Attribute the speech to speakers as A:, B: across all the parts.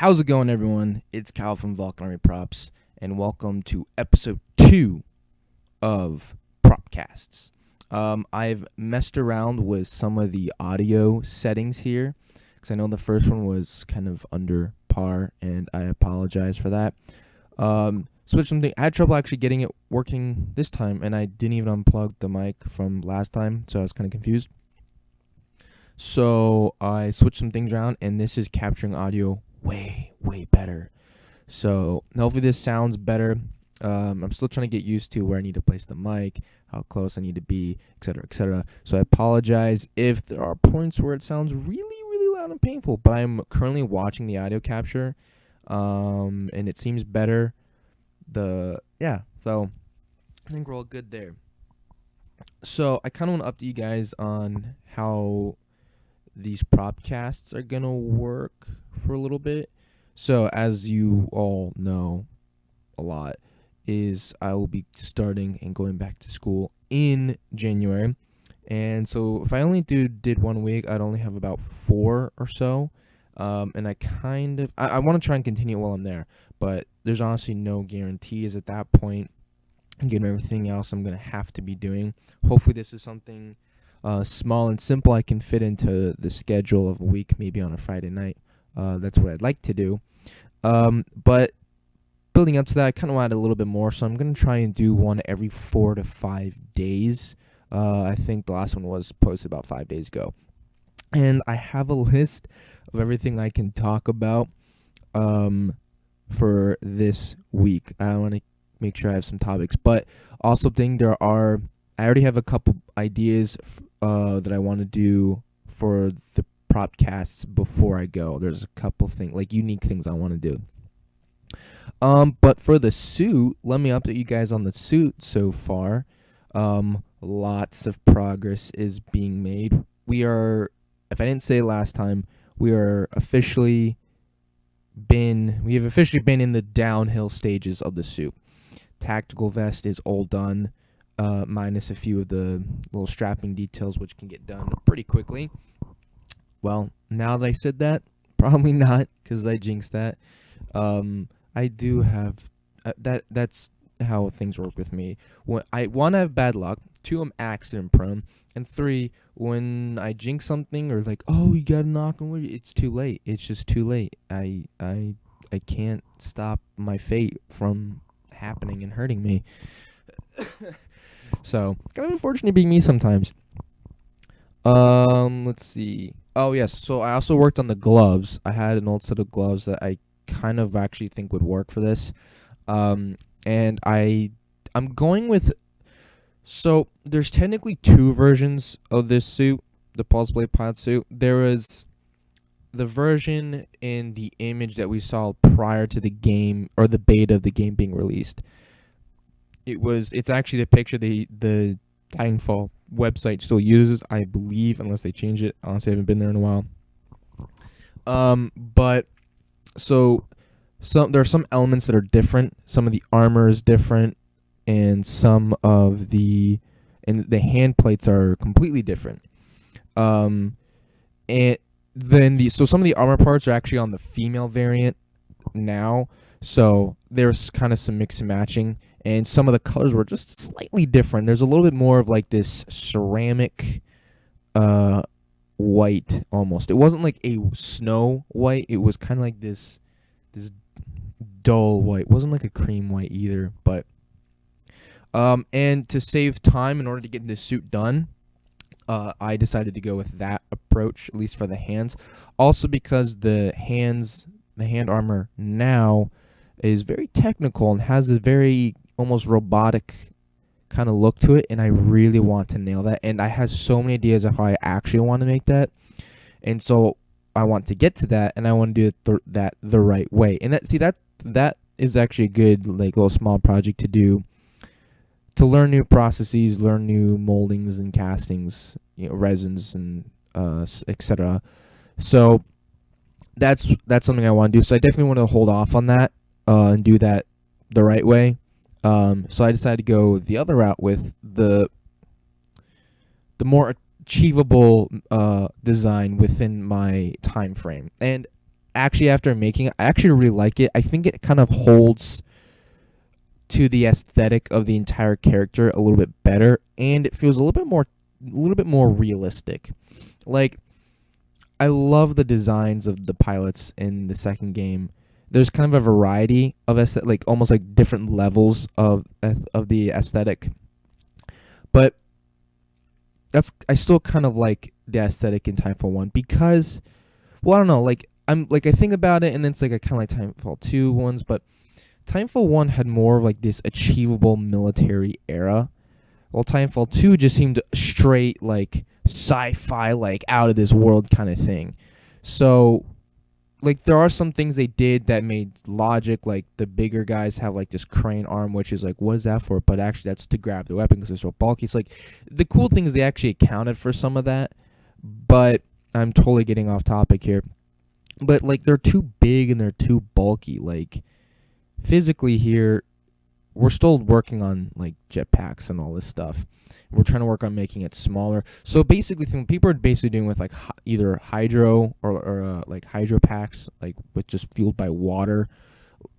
A: How's it going, everyone? It's Kyle from Vulcan Army Props, and welcome to episode 2 of Propcasts. I've messed around with some of the audio settings here, because I know the first one was kind of under par, and I apologize for that. Switch something. I had trouble actually getting it working this time, and I didn't even unplug the mic from last time, so I was kind of confused. So I switched some things around, and this is capturing audio way better. So hopefully this sounds better. I'm still trying to get used to where I need to place the mic, how close I need to be, etc., etc. So I apologize if there are points where it sounds really loud and painful, but I'm currently watching the audio capture, and it seems better. So I think we're all good there. So I kind of want to update you guys on how these propcasts are gonna work for a little bit. So as you all know a lot, is I will be starting and going back to school in January. And so if I only did 1 week, I'd only have about 4 or so. And I want to try and continue while I'm there, but there's honestly no guarantees at that point. Given everything else I'm going to have to be doing. Hopefully this is something small and simple I can fit into the schedule of a week, maybe on a Friday night. That's what I'd like to do. But building up to that, I kind of want a little bit more, so I'm going to try and do one every 4 to 5 days. I think the last one was posted about 5 days ago. And I have a list of everything I can talk about for this week. I want to make sure I have some topics, but also I already have a couple ideas that I want to do for the propcasts before I go. There's a couple things, like unique things I want to do. But for the suit, let me update you guys on the suit so far. Lots of progress is being made. We are, if I didn't say last time, we have officially been in the downhill stages of the suit. Tactical vest is all done, minus a few of the little strapping details, which can get done pretty quickly. Well, now that I said that, probably not, because I jinxed that. I do have that's how things work with me. When I have bad luck, 2, I'm accident prone, and 3, when I jinx something or like, oh, you gotta knock on wood, it's too late. It's just too late. I can't stop my fate from happening and hurting me. So kind of unfortunate being me sometimes. Let's see. Oh yes, so I also worked on the gloves. I had an old set of gloves that I kind of actually think would work for this. And I'm going with, so there's technically 2 versions of this suit, the Pulse Blade Pilot suit. There is the version in the image that we saw prior to the game, or the beta of the game being released. It's actually the picture the Titanfall website still uses, I believe, unless they change it. Honestly, I haven't been there in a while. But so there are some elements that are different. Some of the armor is different, and some of the hand plates are completely different. And then some of the armor parts are actually on the female variant now. So there's kind of some mix and matching, and some of the colors were just slightly different. There's a little bit more of like this ceramic white almost. It wasn't like a snow white. It was kind of like this dull white. It wasn't like a cream white either, but and to save time in order to get this suit done, I decided to go with that approach, at least for the hands. Also because the hand armor now is very technical and has a very almost robotic kind of look to it, and I really want to nail that. And I have so many ideas of how I actually want to make that, and so I want to get to that, and I want to do that the right way. And that is actually a good like little small project to do, to learn new processes, learn new moldings and castings, resins and etc. So that's something I want to do. So I definitely want to hold off on that and do that the right way. So I decided to go the other route with the more achievable design within my time frame. And actually, after making it, I actually really like it. I think it kind of holds to the aesthetic of the entire character a little bit better, and it feels a little bit more realistic. Like, I love the designs of the pilots in the second game. There's kind of a variety of like almost like different levels of the aesthetic, but I still kind of like the aesthetic in Timefall 1 because, well, I don't know, like I think about it, and then it's like I kind of like Timefall 2 ones, but Timefall 1 had more of like this achievable military era, while Timefall 2 just seemed straight like sci-fi, like out of this world kind of thing. So like there are some things they did that made logic, like the bigger guys have like this crane arm, which is like, what is that for? But actually that's to grab the weapon because they're so bulky. It's like the cool thing is they actually accounted for some of that, but I'm totally getting off topic here. But like they're too big and they're too bulky. Like physically here, we're still working on like jetpacks and all this stuff. We're trying to work on making it smaller. So basically, people are basically doing with like either hydro or like hydro packs, like with just fueled by water,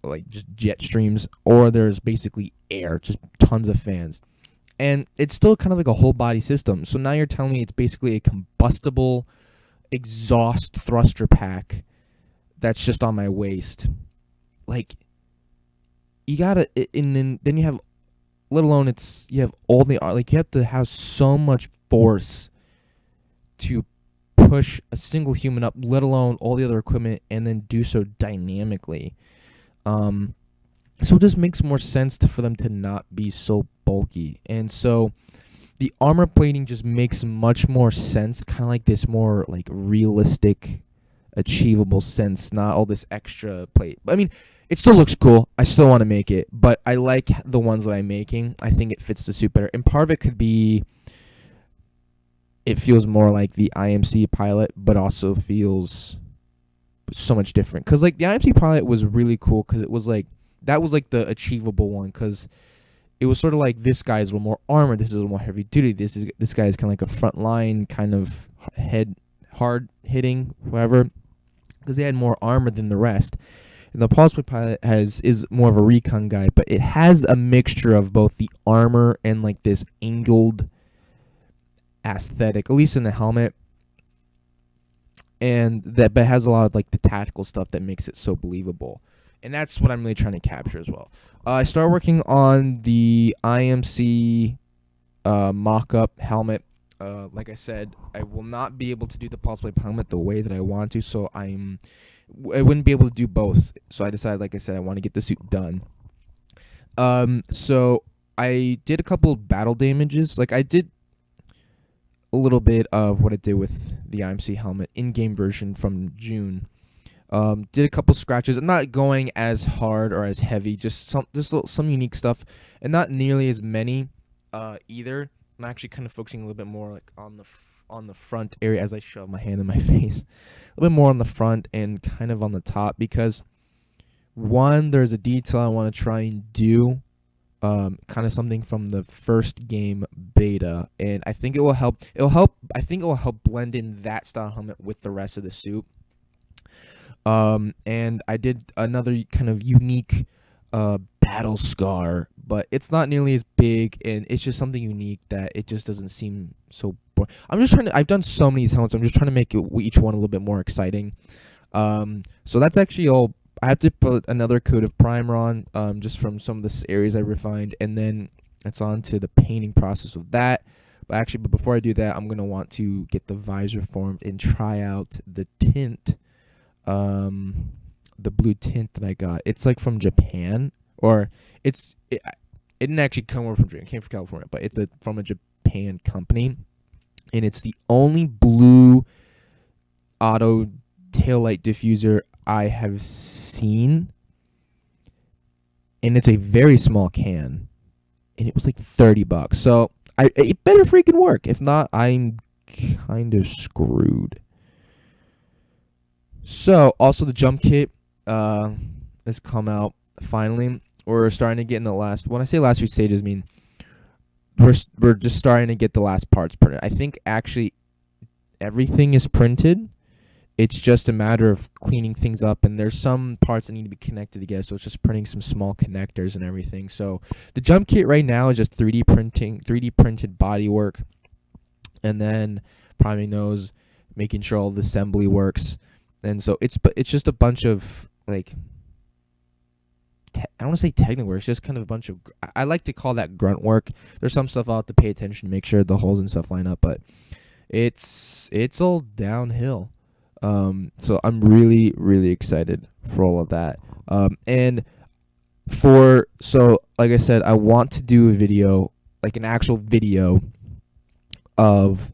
A: like just jet streams, or there's basically air, just tons of fans, and it's still kind of like a whole body system. So now you're telling me it's basically a combustible exhaust thruster pack that's just on my waist, like. You gotta, and then you have, let alone you have all the, like you have to have so much force to push a single human up, let alone all the other equipment, and then do so dynamically. So it just makes more sense for them to not be so bulky. And so the armor plating just makes much more sense, kind of like this more like realistic, achievable sense, not all this extra plate. I mean, it still looks cool. I still want to make it, but I like the ones that I'm making. I think it fits the suit better. And part of it could be it feels more like the IMC pilot, but also feels so much different. Because like the IMC pilot was really cool because it was like, that was like the achievable one because it was sort of like this guy is a little more armored, this is a little more heavy duty, this guy is kind of like a front line kind of hard hitting, whatever, because they had more armor than the rest. And the Pulse pilot is more of a recon guy, but it has a mixture of both the armor and like this angled aesthetic, at least in the helmet, and that but it has a lot of like the tactical stuff that makes it so believable. And that's what I'm really trying to capture as well. I started working on the IMC mock-up helmet. Like I said, I will not be able to do the Pulse Plate helmet the way that I want to, so I wouldn't be able to do both. So I decided, like I said, I want to get the suit done. So I did a couple of battle damages. Like I did a little bit of what I did with the IMC helmet in-game version from June. Did a couple scratches. I'm not going as hard or as heavy, just some unique stuff, and not nearly as many either. I'm actually kind of focusing a little bit more like on the front area as I shove my hand in my face. A little bit more on the front and kind of on the top because one, there's a detail I want to try and do, kind of something from the first game beta, and I think it will help. I think it will help blend in that style helmet with the rest of the suit. And I did another kind of unique battle scar, but it's not nearly as big, and it's just something unique that it just doesn't seem so boring. I've done so many of these helmets, I'm just trying to make each one a little bit more exciting. So that's actually all. I have to put another coat of primer on, just from some of the areas I refined, and then it's on to the painting process of that. But before I do that, I'm going to want to get the visor formed and try out the tint, the blue tint that I got. It's like from Japan, or it didn't actually come over from Japan. It came from California, but it's from a Japan company, and it's the only blue auto taillight diffuser I have seen, and it's a very small can, and it was like $30. So it better freaking work. If not, I'm kind of screwed. So also the jump kit has come out finally. We're starting to get in the last. When I say last few stages, I mean we're just starting to get the last parts printed. I think actually everything is printed It's just a matter of cleaning things up, and there's some parts that need to be connected together, so it's just printing some small connectors and everything. So the jump kit right now is just 3D printed bodywork, and then priming those, making sure all the assembly works. And so it's just a bunch of like, I don't want to say technical work. It's just kind of a bunch of, I like to call that grunt work. There's some stuff I'll have to pay attention to make sure the holes and stuff line up, but it's all downhill. So I'm really, really excited for all of that. And so like I said, I want to do a video, like an actual video of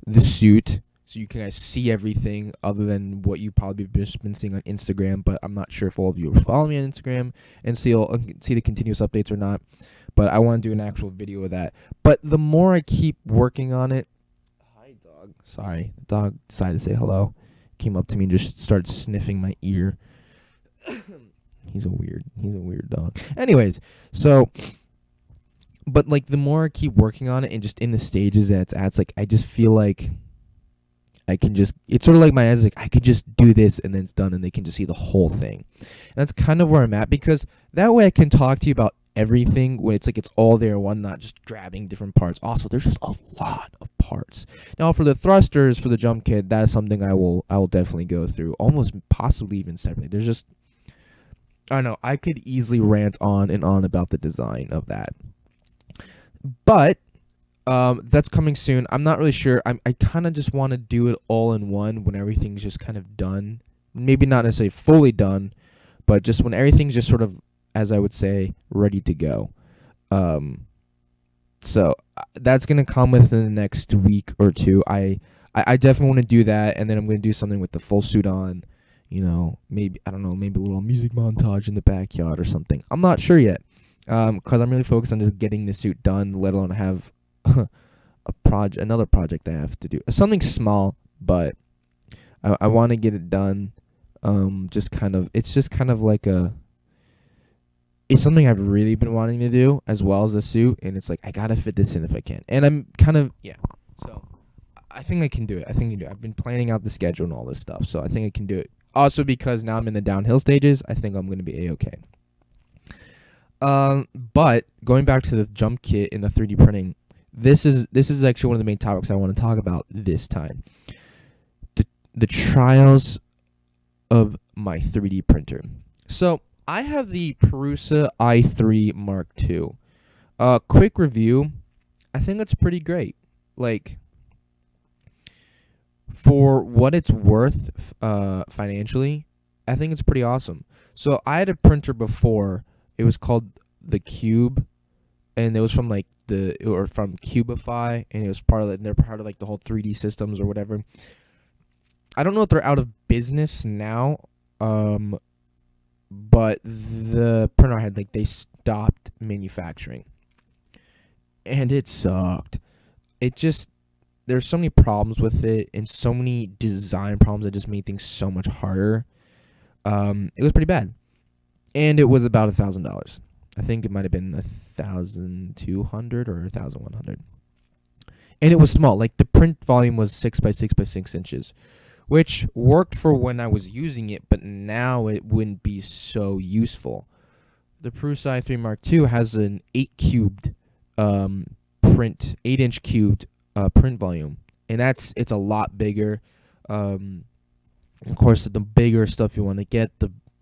A: the suit, so you can guys see everything other than what you probably just been seeing on Instagram. But I'm not sure if all of you follow me on Instagram and see the continuous updates or not. But I want to do an actual video of that. But the more I keep working on it, hi dog. Sorry, the dog decided to say hello. Came up to me and just started sniffing my ear. He's a weird dog. Anyways, so, but like the more I keep working on it and just in the stages that it's at, it's like I just feel like I can just, it's sort of like my eyes, like I could just do this and then it's done and they can just see the whole thing. And that's kind of where I'm at, because that way I can talk to you about everything when it's like it's all there in one, not just grabbing different parts. Also, there's just a lot of parts. Now for the thrusters, for the jump kit, that is something I will definitely go through, almost possibly even separately. There's just, I don't know, I could easily rant on and on about the design of that. But that's coming soon. I'm not really sure. I kind of just want to do it all in one when everything's just kind of done. Maybe not necessarily fully done, but just when everything's just sort of, as I would say, ready to go. So that's going to come within the next week or two. I definitely want to do that, and then I'm going to do something with the full suit on. You know, maybe, I don't know, maybe a little music montage in the backyard or something. I'm not sure yet, because I'm really focused on just getting the suit done, let alone have another project I have to do. Something small, but I want to get it done. It's just kind of like it's something I've really been wanting to do, as well as the suit, and it's like I gotta fit this in if I can. And I'm kind of, so I think I can do it. I've been planning out the schedule and all this stuff, so I think I can do it. Also, because now I'm in the downhill stages, I think I'm gonna be a-okay. But going back to the jump kit and the 3D printing, this is actually one of the main topics I want to talk about this time. The trials of my 3D printer. So I have the Prusa i3 Mark II. Quick review. I think it's pretty great. Like, for what it's worth financially, I think it's pretty awesome. So I had a printer before. It was called the Cube, and it was from from Cubify, and it was they're part of like the whole 3D systems or whatever. I don't know if they're out of business now, but the printer I had, like, they stopped manufacturing, and it sucked. There's so many problems with it, and so many design problems that just made things so much harder. It was pretty bad, and it was about $1,000. I think it might have been 1,200 or 1,100, and it was small. Like, the print volume was 6 by 6 by 6 inches, which worked for when I was using it, but now it wouldn't be so useful. The Prusa i3 Mark II has an 8-inch cubed print volume, and it's a lot bigger. Of course, the bigger stuff you want to get,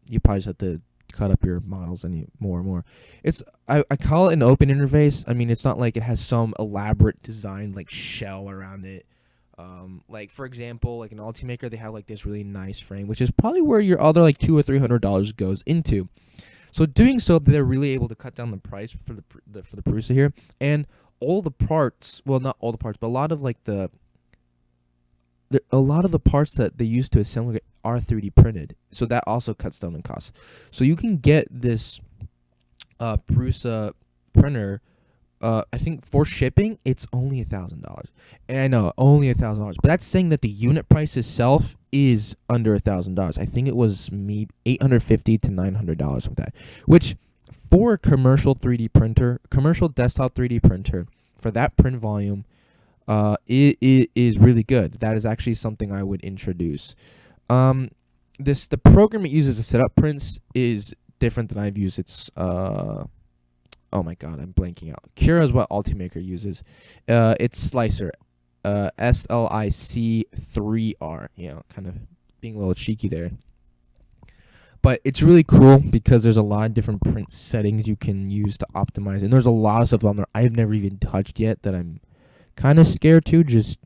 A: you probably just have to cut up your models any more and more. I call it an open interface. I mean, it's not like it has some elaborate design like shell around it. Like, for example, like an Ultimaker, they have like this really nice frame, which is probably where your other like $200 or $300 goes into. So doing so, they're really able to cut down the price for the Prusa here, and all the parts. Well, not all the parts, but a lot of like the parts that they use to assemble it are 3D printed. So that also cuts down the cost. So you can get this Prusa printer. I think for shipping, it's only $1,000. And I know, only $1,000. But that's saying that the unit price itself is under $1,000. I think it was maybe $850 to $900 with that. Which, for a commercial desktop 3D printer, for that print volume, it is really good. That is actually something I would introduce. The program it uses to set up prints is different than I've used. It's oh my god, I'm blanking out. Cura is what Ultimaker uses. It's Slicer, SLIC3R. Kind of being a little cheeky there. But it's really cool because there's a lot of different print settings you can use to optimize. And there's a lot of stuff on there I've never even touched yet that I'm kind of scared to, just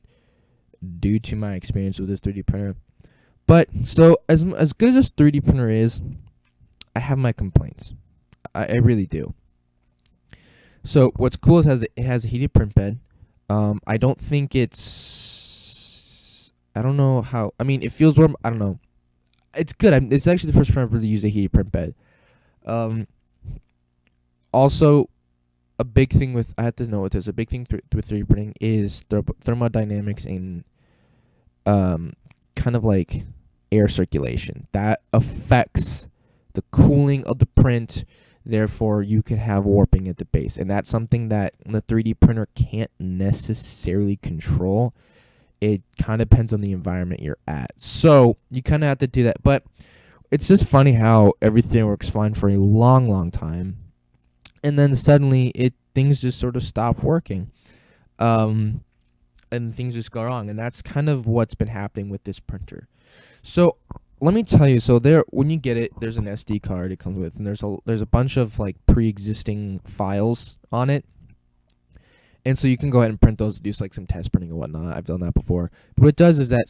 A: due to my experience with this 3D printer. But so as good as this 3D printer is, I have my complaints. I really do. So what's cool is it has a heated print bed. I don't think it's... I don't know how... I mean, it feels warm. I don't know. It's good. It's actually the first printer I've really used a heated print bed. Also, a big thing with... I have to know what this. A big thing with 3D printing is thermodynamics and kind of like air circulation. That affects the cooling of the print. Therefore, you could have warping at the base. And that's something that the 3D printer can't necessarily control. It kind of depends on the environment you're at. So, you kind of have to do that. But it's just funny how everything works fine for a long, long time. And then suddenly, things just sort of stop working. And things just go wrong. And that's kind of what's been happening with this printer. So, let me tell you, so when you get it, there's an SD card it comes with, and there's a bunch of like pre-existing files on it, and so you can go ahead and print those, do like some test printing and whatnot. I've done that before. But what it does is that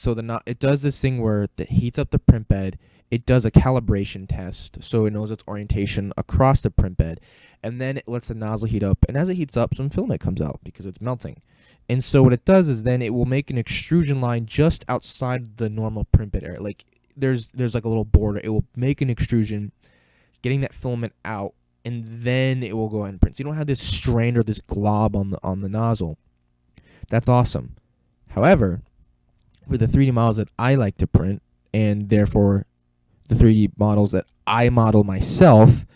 A: it does this thing where it heats up the print bed. It does a calibration test, so it knows its orientation across the print bed, and then it lets the nozzle heat up, and as it heats up, some filament comes out because it's melting. And so what it does is then it will make an extrusion line just outside the normal print bed area, like. There's like a little border. It will make an extrusion, getting that filament out, and then it will go ahead and print. So you don't have this strand or this glob on the nozzle. That's awesome. However, for the 3D models that I like to print, and therefore the 3D models that I model myself,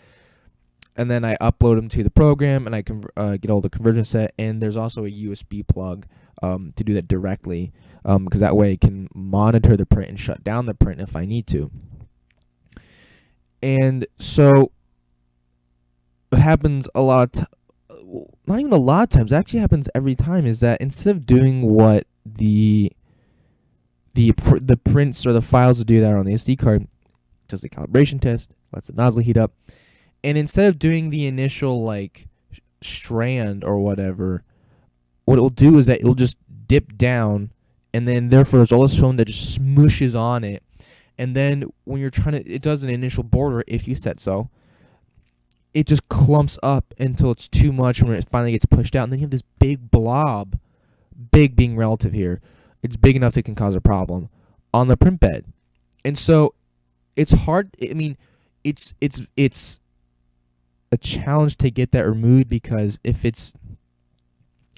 A: and then I upload them to the program, and I can get all the conversion set, and there's also a USB plug to do that directly. Because that way it can monitor the print and shut down the print if I need to. And so what happens not even a lot of times, it actually happens every time, is that instead of doing what the prints or the files will do that are on the SD card, it does the calibration test, lets the nozzle heat up, and instead of doing the initial like strand or whatever, what it will do is that it will just dip down. And then, therefore, there's all this film that just smooshes on it. And then, when you're it does an initial border, if you said so. It just clumps up until it's too much when it finally gets pushed out. And then you have this big blob, big being relative here. It's big enough that it can cause a problem on the print bed. And so, it's hard. I mean, it's a challenge to get that removed, because if it's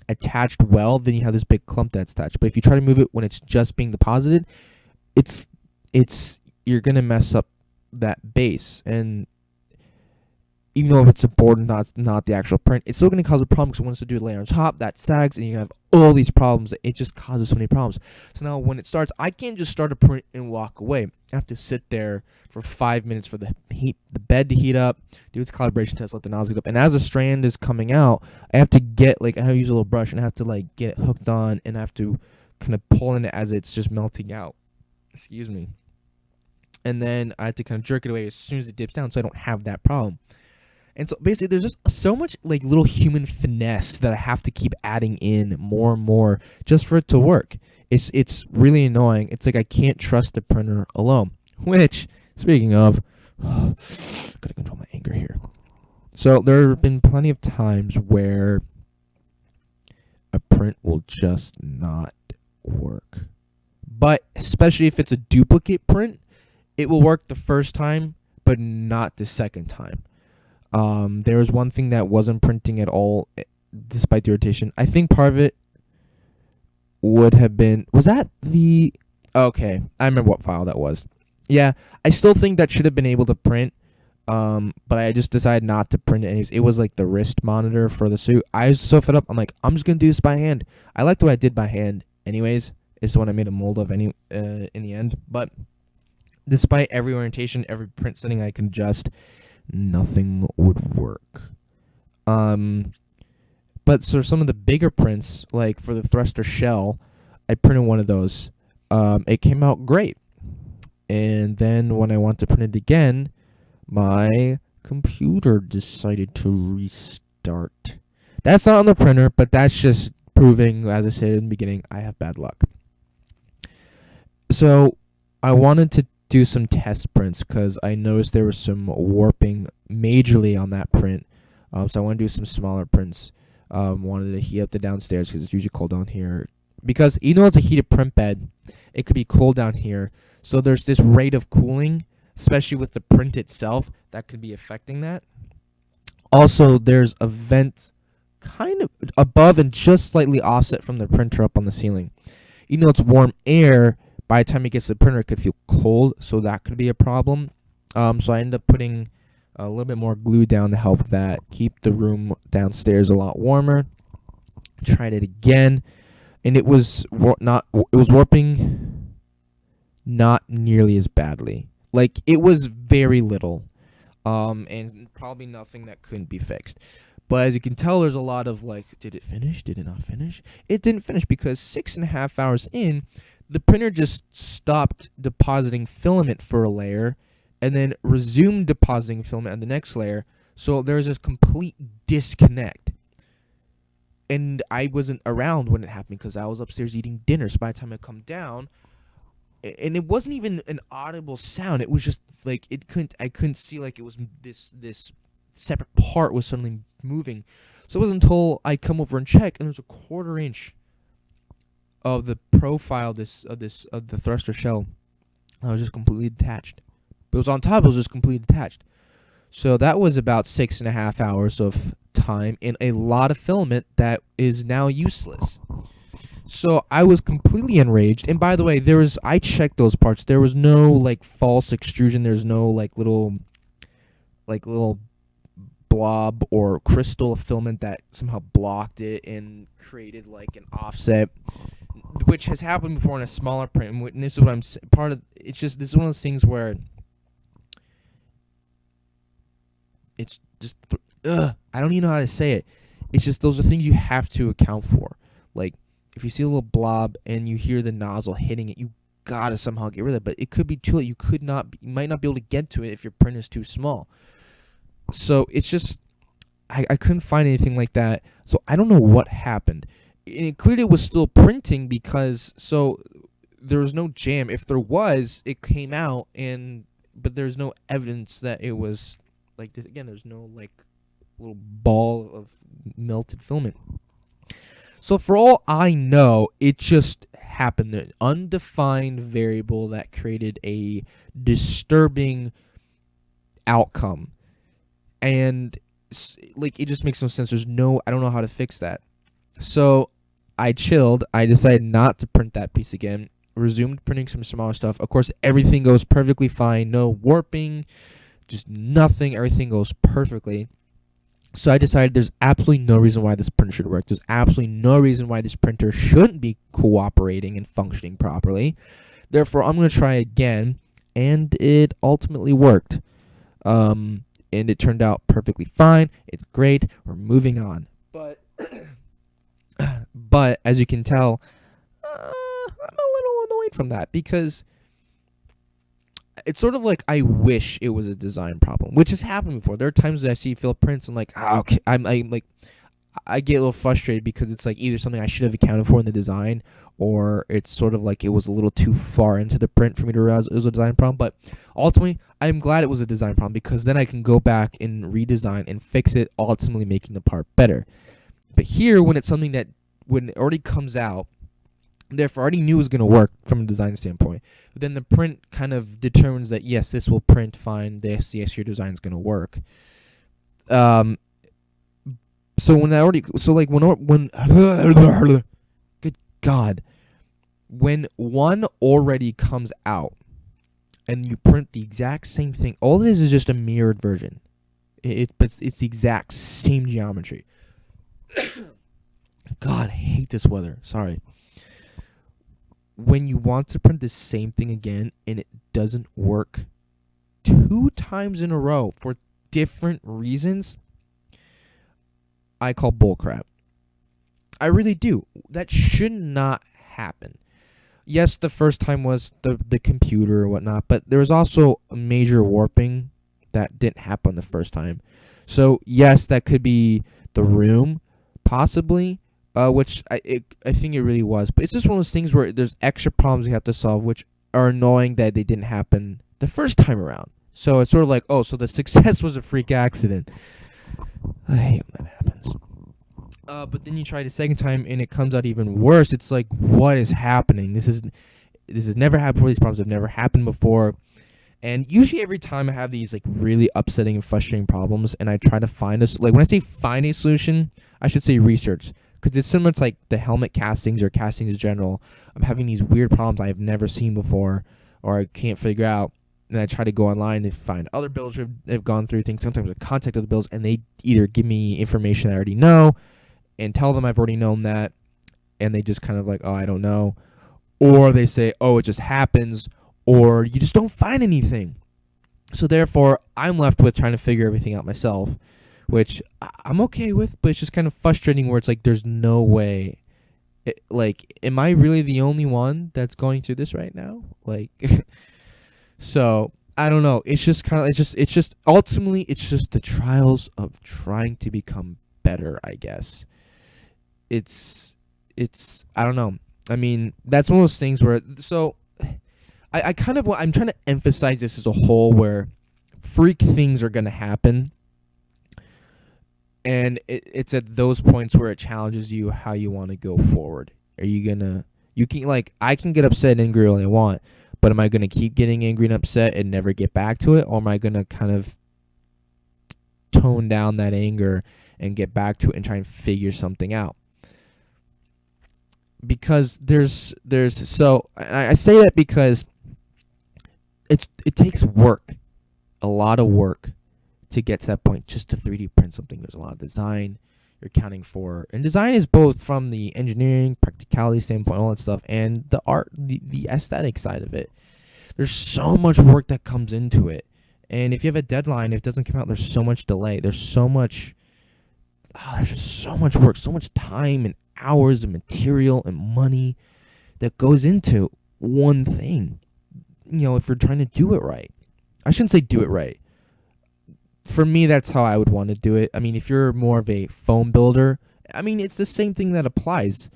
A: attached well, then you have this big clump that's attached. But if you try to move it when it's just being deposited, you're gonna mess up that base. And even though if it's a board and not the actual print, it's still gonna cause a problem, because once you do a layer on top, that sags, and you're gonna have all these problems. It just causes so many problems. So now when it starts, I can't just start a print and walk away. I have to sit there for 5 minutes for the bed to heat up, do its calibration test, let the nozzle heat up, and as a strand is coming out, I have to I have to use a little brush and I have to like get it hooked on, and I have to kind of pull in it as it's just melting out. Excuse me. And then I have to kind of jerk it away as soon as it dips down, so I don't have that problem. And so basically, there's just so much like little human finesse that I have to keep adding in more and more just for it to work. It's really annoying. It's like I can't trust the printer alone. Which, speaking of, gotta control my anger here. So there have been plenty of times where a print will just not work. But especially if it's a duplicate print, it will work the first time, but not the second time. There was one thing that wasn't printing at all, despite the rotation. I think part of it would have been... Was that the... Okay, I remember what file that was. Yeah, I still think that should have been able to print, but I just decided not to print it anyways. It was like the wrist monitor for the suit. I was so fed up. I'm like, I'm just going to do this by hand. I liked what I did by hand anyways. It's the one I made a mold of in the end. But despite every orientation, every print setting I can adjust, nothing would work. But so some of the bigger prints, like for the thruster shell, I printed one of those. It came out great. And then when I want to print it again, my computer decided to restart. That's not on the printer, but that's just proving, as I said in the beginning, I have bad luck. So I wanted to do some test prints because I noticed there was some warping majorly on that print. So I want to do some smaller prints. Wanted to heat up the downstairs because it's usually cold down here. Because even though it's a heated print bed, it could be cold down here. So there's this rate of cooling, especially with the print itself, that could be affecting that. Also, there's a vent kind of above and just slightly offset from the printer up on the ceiling. Even though it's warm air, by the time it gets to the printer, it could feel cold, so that could be a problem. So I ended up putting a little bit more glue down to help that, keep the room downstairs a lot warmer. Tried it again, and it was warping not nearly as badly. Like, it was very little, and probably nothing that couldn't be fixed. But as you can tell, there's a lot of like, did it finish? Did it not finish? It didn't finish because 6.5 hours in, the printer just stopped depositing filament for a layer and then resumed depositing filament on the next layer. So there's this complete disconnect. And I wasn't around when it happened because I was upstairs eating dinner. So by the time I come down, and it wasn't even an audible sound. It was just like I couldn't see like it was this separate part was suddenly moving. So it wasn't until I come over and check, and there's a 1/4 inch of the profile of the thruster shell. I was just completely detached. But it was on top. It was just completely detached. So that was about 6.5 hours of time and a lot of filament that is now useless. So I was completely enraged. And by the way, I checked those parts. There was no like false extrusion. There's no like little blob or crystal of filament that somehow blocked it and created like an offset, which has happened before in a smaller print. And this is what I'm part of. It's just, this is one of those things where it's just I don't even know how to say it. It's just, those are things you have to account for. Like, if you see a little blob and you hear the nozzle hitting it, you gotta somehow get rid of it. But it could be too late. You might not be able to get to it if your print is too small. So it's just, I couldn't find anything like that. So I don't know what happened. And it clearly was still printing because, so there was no jam. If there was, it came out, but there's no evidence that it was like this. Again, there's no like little ball of melted filament. So for all I know, it just happened. An undefined variable that created a disturbing outcome. And like, it just makes no sense. I don't know how to fix that. So I chilled. I decided not to print that piece again. Resumed printing some smaller stuff. Of course, everything goes perfectly fine. No warping, just nothing. Everything goes perfectly. So I decided there's absolutely no reason why this printer should work. There's absolutely no reason why this printer shouldn't be cooperating and functioning properly. Therefore, I'm going to try again, and it ultimately worked. And it turned out perfectly fine. It's great. We're moving on. But as you can tell, I'm a little annoyed from that because it's sort of like I wish it was a design problem, which has happened before. There are times that I see Phil prints, I'm like, okay, I get a little frustrated because it's like either something I should have accounted for in the design, or it's sort of like it was a little too far into the print for me to realize it was a design problem. But ultimately, I'm glad it was a design problem because then I can go back and redesign and fix it, ultimately making the part better. But here, when it's something that when it already comes out, therefore I already knew it was going to work from a design standpoint, but then the print kind of determines that, yes, this will print fine, yes, your design is going to work. So when good God, when one already comes out and you print the exact same thing, all it is just a mirrored version. But it's the exact same geometry. God, I hate this weather. Sorry. when you want to print the same thing again and it doesn't work 2 times in a row for different reasons, I call bullcrap. I really do. That should not happen. Yes, the first time was the computer or whatnot, but there was also a major warping that didn't happen the first time. So yes, that could be the room, possibly, which I think it really was. But it's just one of those things where there's extra problems you have to solve, which are annoying that they didn't happen the first time around. So it's sort of like, oh, so the success was a freak accident. I hate when that happens. But then you try the second time and it comes out even worse. It's like, what is happening? This has never happened before. These problems have never happened before. And usually every time I have these like really upsetting and frustrating problems, and I try to find when I say find a solution, I should say research, because it's similar to like the helmet castings or castings in general. I'm having these weird problems I have never seen before, or I can't figure out. And I try to go online and find other builders who have gone through things. Sometimes I contact other builders, and they either give me information I already know and tell them I've already known that, and they just kind of like, oh, I don't know. Or they say, oh, it just happens, or you just don't find anything. So therefore, I'm left with trying to figure everything out myself, which I'm okay with, but it's just kind of frustrating where it's like there's no way. Am I really the only one that's going through this right now? So I don't know. It's just kind of it's just ultimately it's just the trials of trying to become better, I guess. It's I don't know. I mean, that's one of those things where I'm trying to emphasize this as a whole, where freak things are going to happen. And it's at those points where it challenges you how you want to go forward. Are you going to, I can get upset and angry all I want, but am I going to keep getting angry and upset and never get back to it? Or am I going to kind of tone down that anger and get back to it and try and figure something out? Because I say that because it takes work, a lot of work, to get to that point, just to 3D print something. There's a lot of design you're accounting for, and design is both from the engineering, practicality standpoint, all that stuff, and the art, the aesthetic side of it. There's so much work that comes into it, and if you have a deadline, if it doesn't come out, there's so much delay. There's just so much work, so much time and hours and material and money that goes into one thing. If you're trying to do it right. I shouldn't say do it right. For me, that's how I would want to do it. I mean, if you're more of a foam builder, I mean, it's the same thing that applies.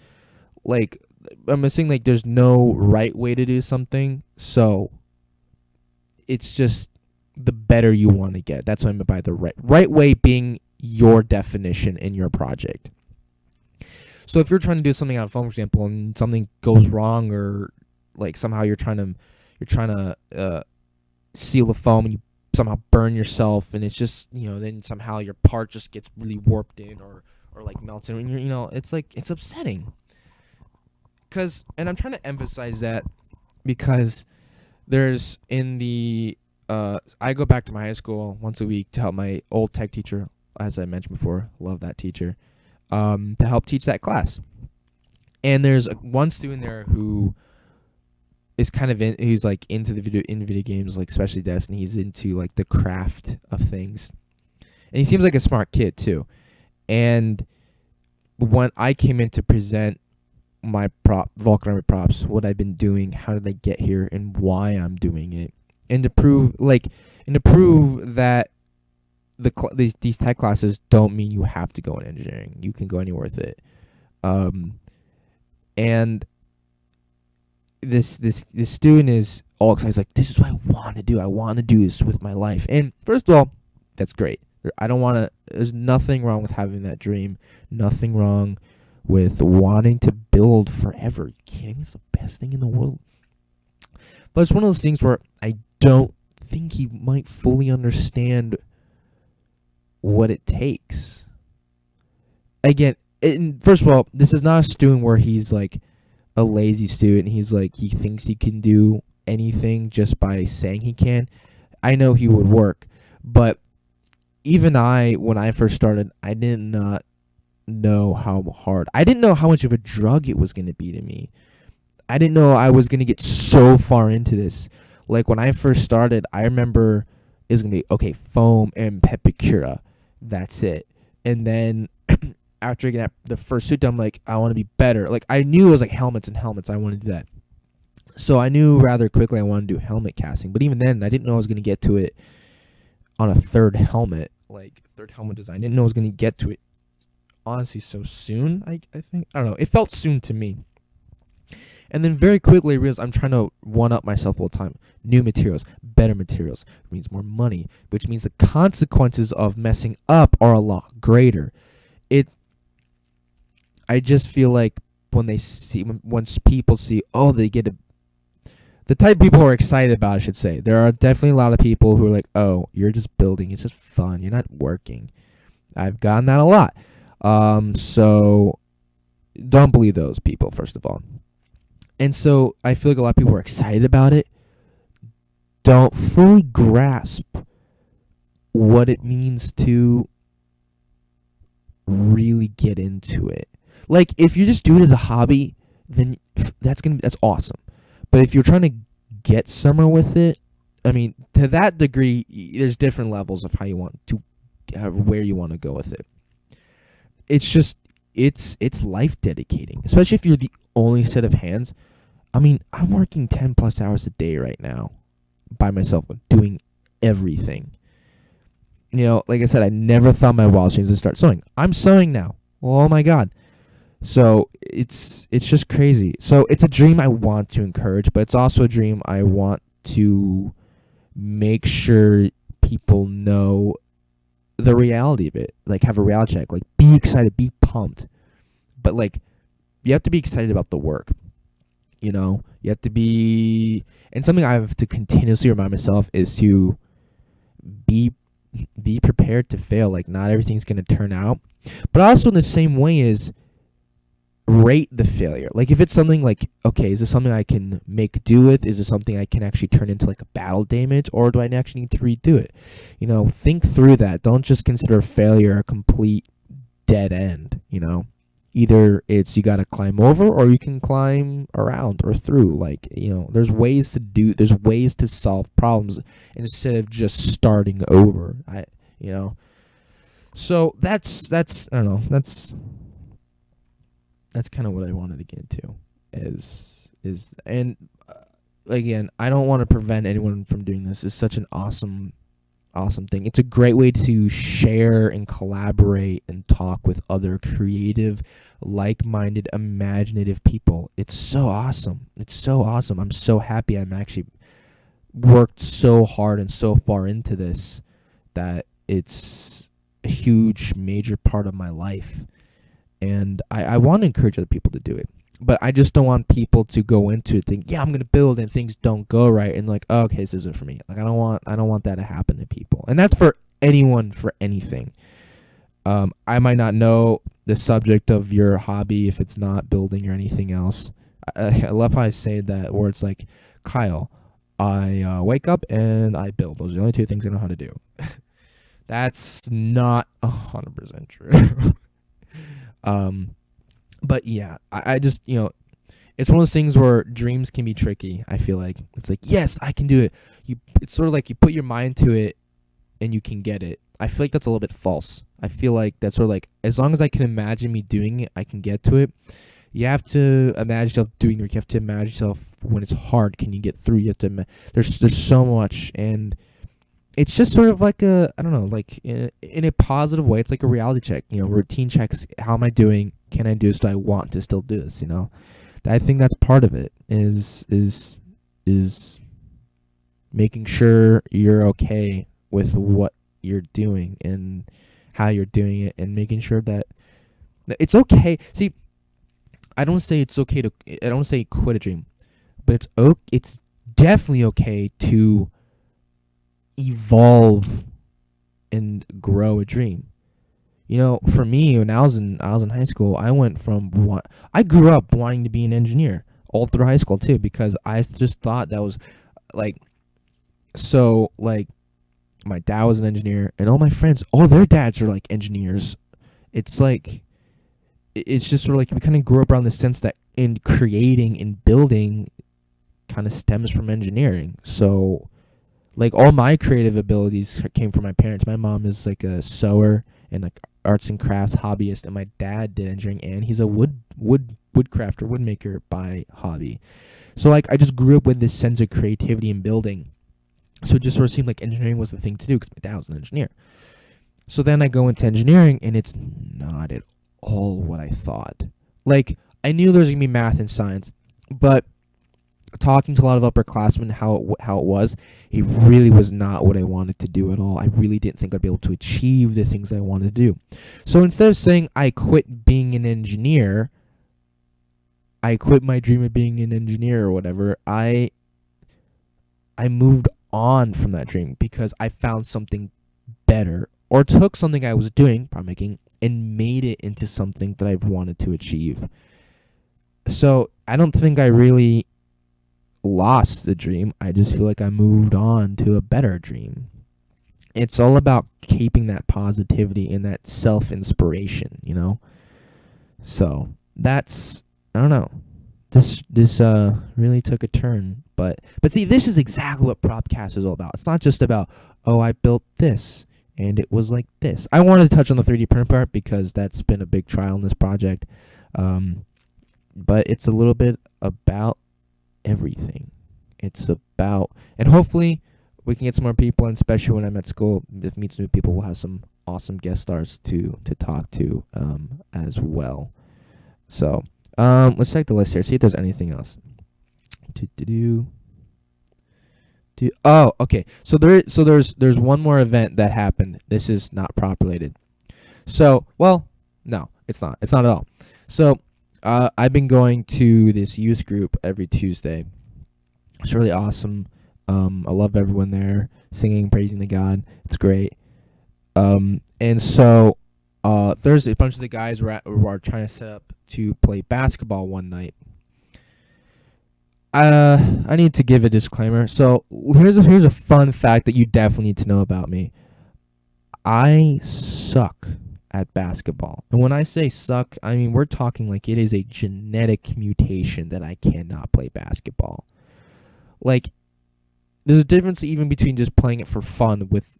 A: I'm saying, there's no right way to do something. So it's just the better you want to get. That's what I meant by the right way being your definition in your project. So if you're trying to do something on foam, for example, and something goes wrong, or somehow you're trying to seal the foam and you somehow burn yourself, and it's just, then somehow your part just gets really warped in or melts in, and it's upsetting. And I'm trying to emphasize that because there's I go back to my high school once a week to help my old tech teacher, as I mentioned before, love that teacher, to help teach that class. And there's one student there who is kind of he's into the video games, especially Destiny. He's into the craft of things, and he seems like a smart kid too. And when I came in to present my Vulcan Army props, what I've been doing, how did I get here, and why I'm doing it, and to prove that these tech classes don't mean you have to go in engineering. You can go anywhere with it. And this student is all excited. He's like, this is what I want to do. I want to do this with my life. And first of all, that's great. There's nothing wrong with having that dream. Nothing wrong with wanting to build forever. Are you kidding me? It's the best thing in the world. But it's one of those things where I don't think he might fully understand what it takes. Again, first of all, this is not a student where he's a lazy student. He's he thinks he can do anything just by saying he can. I know he would work, but even when I first started, I did not know how hard. I didn't know how much of a drug it was going to be to me. I didn't know I was gonna get so far into this. Like when I first started, I remember it was gonna be okay, foam and Pepicura. That's it. And then after getting the first suit done, I'm like, I want to be better. Like I knew it was like helmets and helmets. I wanted to do that. So I knew rather quickly I wanted to do helmet casting. But even then, I didn't know I was gonna get to it on a third helmet, like third helmet design. I didn't know I was gonna get to it honestly so soon. I think I don't know. It felt soon to me. And then very quickly I realized I'm trying to one up myself all the time. New materials, better materials, which means more money, which means the consequences of messing up are a lot greater. I just feel like once people see, oh, they get the type of people who are excited about it, I should say. There are definitely a lot of people who are like, oh, you're just building. It's just fun. You're not working. I've gotten that a lot. So don't believe those people, first of all. And so I feel like a lot of people are excited about it, don't fully grasp what it means to really get into it. Like if you just do it as a hobby, then that's awesome. But if you're trying to get somewhere with it, I mean, to that degree, there's different levels of how you want to, where you want to go with it. It's just, it's life dedicating, especially if you're the only set of hands. I mean, I'm working 10 plus hours a day right now by myself doing everything. You know, like I said, I never thought my wildest dreams would start sewing. I'm sewing now. Well, oh my God. So it's just crazy. So it's a dream I want to encourage, but it's also a dream I want to make sure people know the reality of it. Like have a reality check. Like be excited, be pumped. But like you have to be excited about the work. You know, you have to be, and something I have to continuously remind myself is to be prepared to fail. Like not everything's going to turn out, but also in the same way is rate the failure. Like if it's something like, okay, is this something I can make do with? Is this something I can actually turn into like a battle damage, or do I actually need to redo it? You know, think through that. Don't just consider failure a complete dead end, you know? Either it's you got to climb over or you can climb around or through. Like, you know, there's ways to solve problems instead of just starting over. So that's I don't know. That's kind of what I wanted to get into again, I don't want to prevent anyone from doing this. It's such an awesome thing. It's a great way to share and collaborate and talk with other creative, like-minded, imaginative people. It's so awesome. I'm so happy I'm actually worked so hard and so far into this that it's a huge, major part of my life. And I want to encourage other people to do it. But I just don't want people to go into it think, yeah, I'm gonna build and things don't go right and like, oh, okay, this isn't for me. Like I don't want that to happen to people. And that's for anyone, for anything. I might not know the subject of your hobby if it's not building or anything else. I love how I say that, where it's like, Kyle, I wake up and I build. Those are the only two things I know how to do. That's not 100% true. But yeah, I just, you know, it's one of those things where dreams can be tricky. I feel like it's like, yes, I can do it. It's sort of like you put your mind to it and you can get it. I feel like that's a little bit false. I feel like that's sort of like, as long as I can imagine me doing it, I can get to it. You have to imagine yourself doing it. You have to imagine yourself when it's hard. Can you get through? You have to, there's so much, and it's just sort of like I don't know, like in a positive way. It's like a reality check, you know, routine checks. How am I doing? Can I do this? Do I want to still do this? You know, I think that's part of it is making sure you're okay with what you're doing and how you're doing it, and making sure that it's okay. See, I don't say it's okay to, I don't say quit a dream, but it's definitely okay to evolve and grow a dream. You know, for me, when I was in high school, I grew up wanting to be an engineer all through high school too, because I just thought that was like, so like my dad was an engineer and all my friends, all their dads are like engineers. It's like, it's just sort of like we kind of grew up around the sense that in creating and building kind of stems from engineering. So like all my creative abilities came from my parents. My mom is like a sewer and like arts and crafts hobbyist, and my dad did engineering, and he's a woodcrafter, woodmaker by hobby. So like I just grew up with this sense of creativity and building. So it just sort of seemed like engineering was the thing to do because my dad was an engineer. So then I go into engineering, and it's not at all what I thought. Like, I knew there was going to be math and science, but talking to a lot of upperclassmen how it was, it really was not what I wanted to do at all. I really didn't think I'd be able to achieve the things I wanted to do. So instead of saying I quit being an engineer, I quit my dream of being an engineer or whatever, I moved on from that dream because I found something better, or took something I was doing, problem making, and made it into something that I've wanted to achieve. So I don't think I really lost the dream. I just feel like I moved on to a better dream. It's all about keeping that positivity and that self-inspiration, you know? So that's, I don't know. This really took a turn. But see, this is exactly what Propcast is all about. It's not just about, oh, I built this and it was like this. I wanted to touch on the 3D print part because that's been a big trial in this project. But it's a little bit about everything. It's about, and hopefully we can get some more people, and especially when I'm at school, if meets new people, we'll have some awesome guest stars to talk to as well. So let's check the list here, see if there's anything else. Oh, okay. So there's one more event that happened. This is not populated. So, well, no, it's not. It's not at all. So I've been going to this youth group every Tuesday. It's really awesome. I love everyone there singing, praising the God. It's great. And so Thursday, a bunch of the guys were trying to set up to play basketball one night. I need to give a disclaimer. So here's a fun fact that you definitely need to know about me. I suck at basketball. And when I say suck, I mean we're talking like it is a genetic mutation that I cannot play basketball. Like, there's a difference even between just playing it for fun with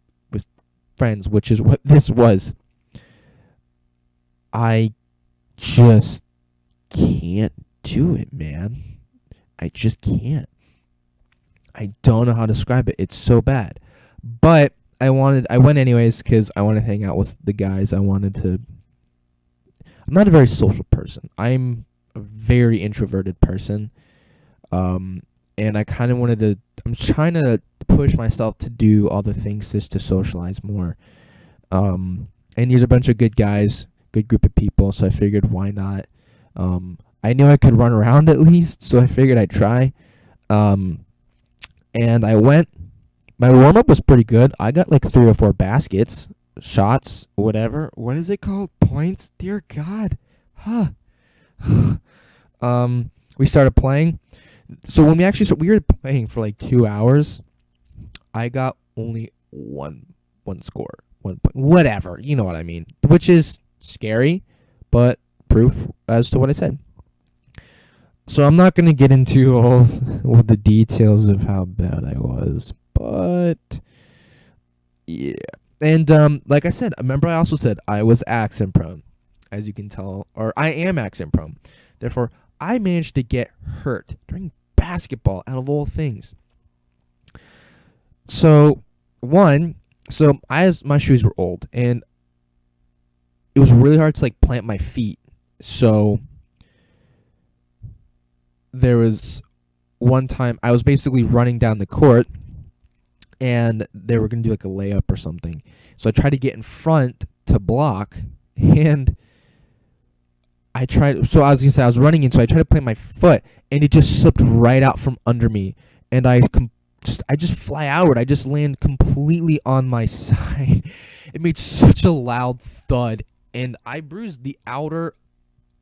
A: friends, which is what this was. I just can't do it, man. I just can't. I don't know how to describe it. It's so bad. But I went anyways because I wanted to hang out with the guys. I'm not a very social person. I'm a very introverted person. And I kind of I'm trying to push myself to do other things just to socialize more. And these are a bunch of good guys, good group of people, so I figured why not. I knew I could run around at least, so I figured I'd try. And I went. My warm-up was pretty good. I got like 3 or 4 baskets, shots, whatever. What is it called? Points? Dear God. We started playing. So when we were playing for like 2 hours, I got only one score, 1 point, whatever, you know what I mean, which is scary, but proof as to what I said. So I'm not going to get into all the details of how bad I was, but yeah. And like I said, remember I also said I was accent prone, as you can tell, or I am accent prone. Therefore, I managed to get hurt during basketball, out of all things. So my shoes were old, and it was really hard to like plant my feet. So there was one time I was basically running down the court, and they were going to do like a layup or something. So I tried to get in front to block, and I was running in, so I tried to plant my foot, and it just slipped right out from under me, and I just fly outward. I just land completely on my side. It made such a loud thud, and I bruised the outer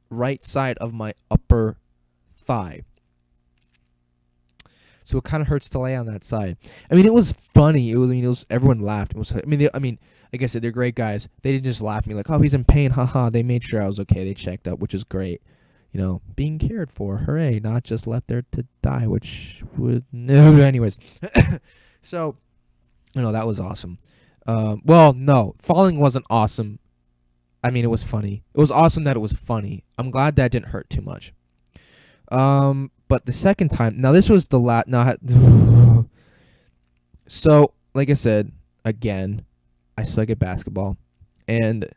A: right side of my upper thigh. So it kind of hurts to lay on that side. I mean, it was funny. Everyone laughed. Like I said, they're great guys. They didn't just laugh at me like, oh, he's in pain, haha. They made sure I was okay. They checked up, which is great. Being cared for, hooray, not just left there to die, which would no. Anyways, so that was awesome. Well, no, falling wasn't awesome. I mean, it was funny. It was awesome that it was funny. I'm glad that didn't hurt too much. But the second time, now this was the last. So, like I said, again, I suck at basketball, and it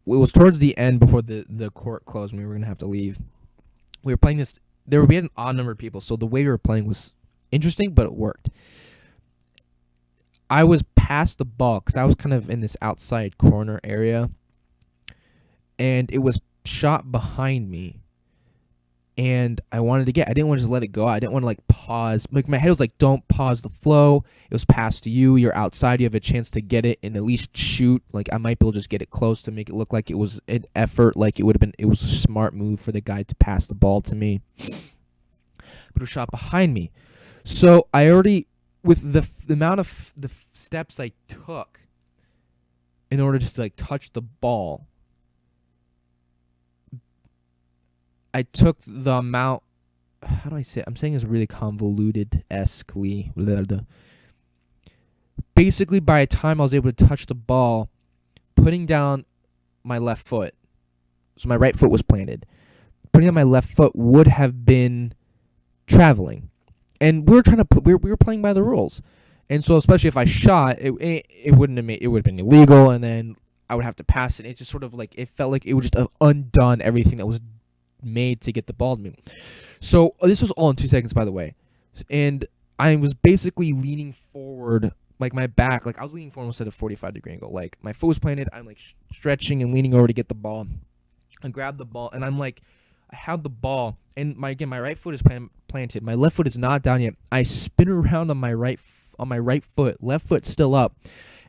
A: was towards the end before the court closed when we were gonna have to leave. We were playing this. We had an odd number of people, so the way we were playing was interesting, but it worked. I was past the ball because I was kind of in this outside corner area, and it was shot behind me. And I wanted to I didn't want to just let it go. I didn't want to pause. My head was don't pause the flow. It was past you. You're outside. You have a chance to get it and at least shoot. I might be able to just get it close to make it look like it was an effort. It was a smart move for the guy to pass the ball to me. But it was shot behind me. So I already, with the amount of the steps I took in order to touch the ball, I took the amount. How do I say it? I'm saying it's really convoluted-esquely. Basically, by the time I was able to touch the ball, putting down my left foot, so my right foot was planted, putting down my left foot would have been traveling, and we were playing by the rules, and so especially if I shot, it would have been illegal, and then I would have to pass it. It just sort of it felt like it would just have undone everything that was made to get the ball to me. So this was all in 2 seconds, by the way, and I was basically leaning forward, my back, I was leaning forward almost at a 45-degree angle. My foot was planted. I'm stretching and leaning over to get the ball. I grabbed the ball, and I had the ball, and my right foot is planted. My left foot is not down yet. I spin around on my right foot, left foot still up.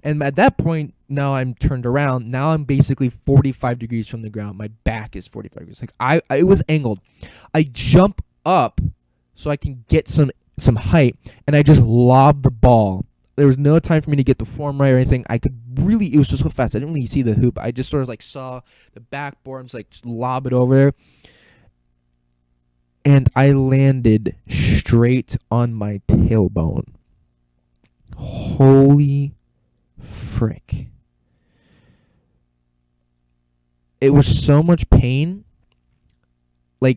A: And at that point, now I'm turned around. Now I'm basically 45 degrees from the ground. My back is 45 degrees. It was angled. I jump up so I can get some height, and I just lob the ball. There was no time for me to get the form right or anything. It was just so fast. I didn't really see the hoop. I just sort of saw the backboard. I'm just lob it over there. And I landed straight on my tailbone. Holy frick. It was so much pain.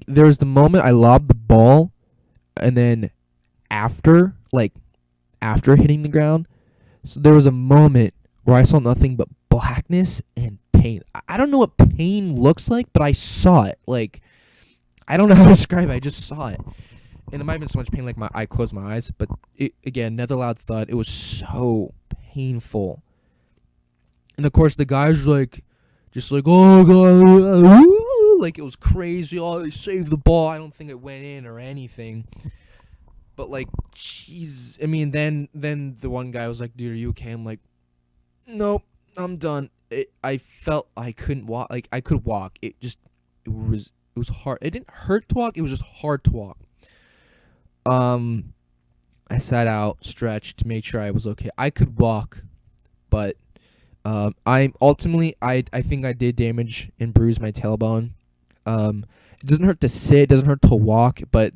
A: There was the moment I lobbed the ball, and then after hitting the ground, so there was a moment where I saw nothing but blackness and pain. I don't know what pain looks like, but I saw it. I don't know how to describe it. I just saw it. And it might have been so much pain, I closed my eyes, but another loud thud. It was so painful. And of course the guys were oh god, it was crazy. Oh, they saved the ball. I don't think it went in or anything. But jeez, then the one guy was like, dude, are you okay? I'm like, nope, I'm done. I felt I couldn't walk. I could walk. It was hard. It didn't hurt to walk. It was just hard to walk. I sat out, stretched, made sure I was okay. I could walk, but I think I did damage and bruise my tailbone. It doesn't hurt to sit, it doesn't hurt to walk, but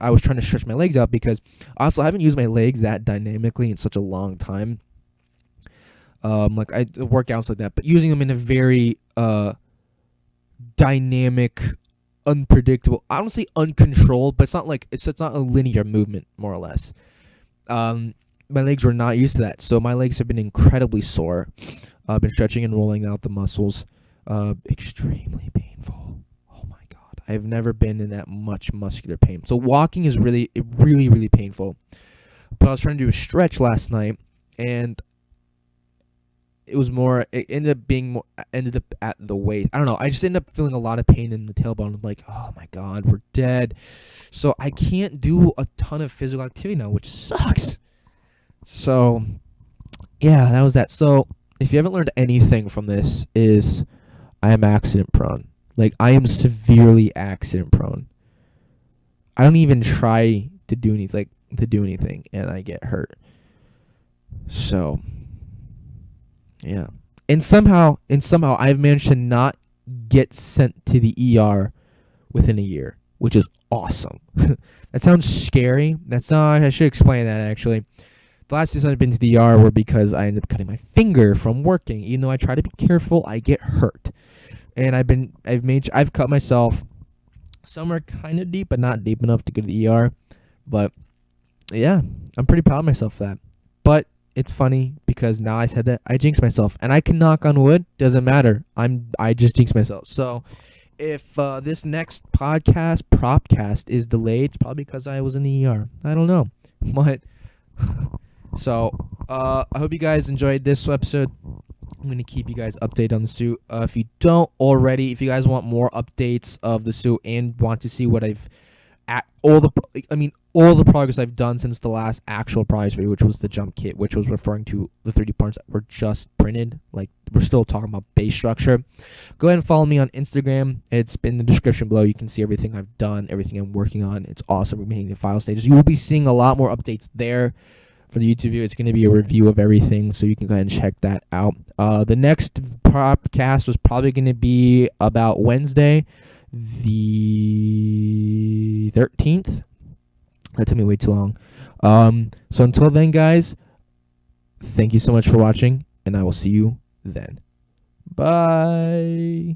A: I was trying to stretch my legs out because also I haven't used my legs that dynamically in such a long time. I workouts like that, but using them in a very dynamic, unpredictable. I don't say uncontrolled, but it's not a linear movement, more or less. My legs were not used to that, so my legs have been incredibly sore. I've been stretching and rolling out the muscles. Extremely painful. Oh my god, I've never been in that much muscular pain. So walking is really painful. But I was trying to do a stretch last night, and it ended up at the waist. I don't know. I just ended up feeling a lot of pain in the tailbone. I'm like, oh my god, we're dead. So I can't do a ton of physical activity now, which sucks. So yeah, that was that. So if you haven't learned anything from this, is I am accident prone. I am severely accident prone. I don't even try to do anything. to do anything, and I get hurt. So, yeah. And somehow I've managed to not get sent to the ER within a year, which is awesome. That sounds scary. I should explain that actually. The last 2 times I've been to the ER were because I ended up cutting my finger from working. Even though I try to be careful, I get hurt. And I've cut myself somewhere kind of deep, but not deep enough to go to the ER. But yeah, I'm pretty proud of myself for that. But it's funny because now I said that, I jinxed myself, and I can knock on wood. Doesn't matter. I just jinxed myself. So if this next podcast, Propcast, is delayed, it's probably because I was in the ER. I don't know. But so I hope you guys enjoyed this episode. I'm going to keep you guys updated on the suit. If you don't already, if you guys want more updates of the suit and want to see what all the progress I've done since the last actual prize video, which was the jump kit, which was referring to the 3D parts that were just printed. Like, we're still talking about base structure. Go ahead and follow me on Instagram. It's in the description below. You can see everything I've done, everything I'm working on. It's awesome. We're making the final stages. You will be seeing a lot more updates there. For the YouTube video, it's going to be a review of everything, so you can go ahead and check that out. The next podcast was probably going to be about Wednesday, the 13th. That took me way too long. So until then, guys, thank you so much for watching, and I will see you then. Bye.